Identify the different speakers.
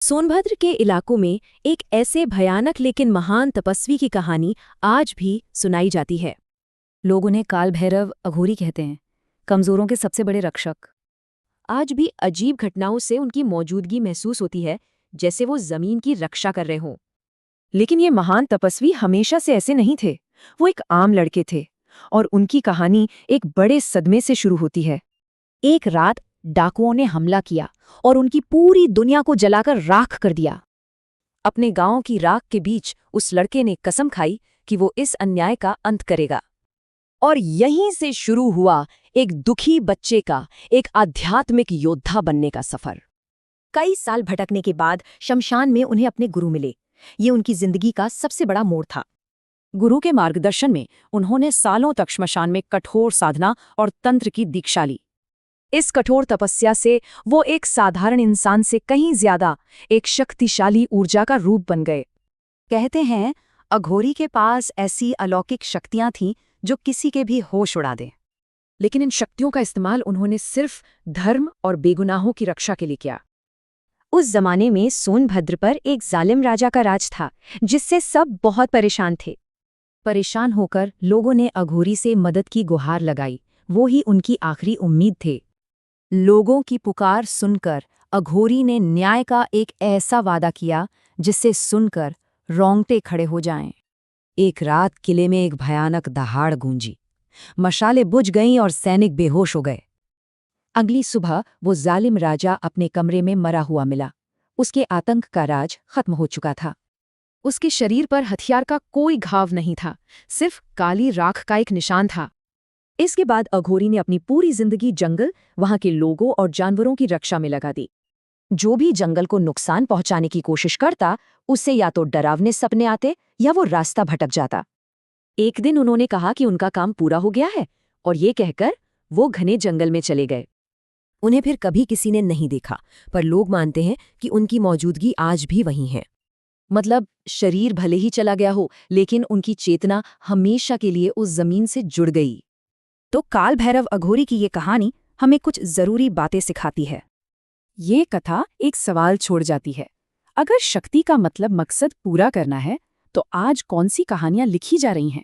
Speaker 1: सोनभद्र के इलाकों में एक ऐसे भयानक लेकिन महान तपस्वी की कहानी आज भी सुनाई जाती है।
Speaker 2: लोग उन्हें काल भैरव अघोरी कहते हैं, कमजोरों के सबसे बड़े रक्षक।
Speaker 1: आज भी अजीब घटनाओं से उनकी मौजूदगी महसूस होती है, जैसे वो जमीन की रक्षा कर रहे हों।
Speaker 3: लेकिन ये महान तपस्वी हमेशा से ऐसे नहीं थे। वो एक आम लड़के थे और उनकी कहानी एक बड़े सदमे से शुरू होती है।
Speaker 2: एक रात डाकुओं ने हमला किया और उनकी पूरी दुनिया को जलाकर राख कर दिया।
Speaker 1: अपने गांव की राख के बीच उस लड़के ने कसम खाई कि वो इस अन्याय का अंत करेगा। और यहीं से शुरू हुआ एक दुखी बच्चे का एक आध्यात्मिक योद्धा बनने का सफर।
Speaker 2: कई साल भटकने के बाद शमशान में उन्हें अपने गुरु मिले। ये उनकी जिंदगी का सबसे बड़ा मोड़ था।
Speaker 1: गुरु के मार्गदर्शन में उन्होंने सालों तक श्मशान में कठोर साधना और तंत्र की दीक्षा ली। इस कठोर तपस्या से वो एक साधारण इंसान से कहीं ज्यादा एक शक्तिशाली ऊर्जा का रूप बन गए।
Speaker 2: कहते हैं, अघोरी के पास ऐसी अलौकिक शक्तियां थीं जो किसी के भी होश उड़ा दें।
Speaker 1: लेकिन इन शक्तियों का इस्तेमाल उन्होंने सिर्फ धर्म और बेगुनाहों की रक्षा के लिए किया।
Speaker 2: उस जमाने में सोनभद्र पर एक जालिम राजा का राज था, जिससे सब बहुत परेशान थे।
Speaker 1: परेशान होकर लोगों ने अघोरी से मदद की गुहार लगाई। वो ही उनकी आखिरी उम्मीद थे।
Speaker 2: लोगों की पुकार सुनकर अघोरी ने न्याय का एक ऐसा वादा किया जिसे सुनकर रोंगटे खड़े हो जाएं।
Speaker 3: एक रात किले में एक भयानक दहाड़ गूंजी। मशालें बुझ गईं और सैनिक बेहोश हो गए। अगली सुबह वो जालिम राजा अपने कमरे में मरा हुआ मिला। उसके आतंक का राज खत्म हो चुका था।
Speaker 1: उसके शरीर पर हथियार का कोई घाव नहीं था, सिर्फ काली राख का एक निशान था। इसके बाद अघोरी ने अपनी पूरी जिंदगी जंगल, वहां के लोगों और जानवरों की रक्षा में लगा दी।
Speaker 2: जो भी जंगल को नुकसान पहुंचाने की कोशिश करता, उससे या तो डरावने सपने आते या वो रास्ता भटक जाता।
Speaker 1: एक दिन उन्होंने कहा कि उनका काम पूरा हो गया है, और ये कहकर वो घने जंगल में चले गए।
Speaker 3: उन्हें फिर कभी किसी ने नहीं देखा, पर लोग मानते हैं कि उनकी मौजूदगी आज भी वहीं है।
Speaker 1: मतलब शरीर भले ही चला गया हो, लेकिन उनकी चेतना हमेशा के लिए उस जमीन से जुड़ गई।
Speaker 2: तो काल भैरव अघोरी की ये कहानी हमें कुछ जरूरी बातें सिखाती है।
Speaker 3: ये कथा एक सवाल छोड़ जाती है। अगर शक्ति का मतलब मकसद पूरा करना है, तो आज कौन सी कहानियां लिखी जा रही हैं?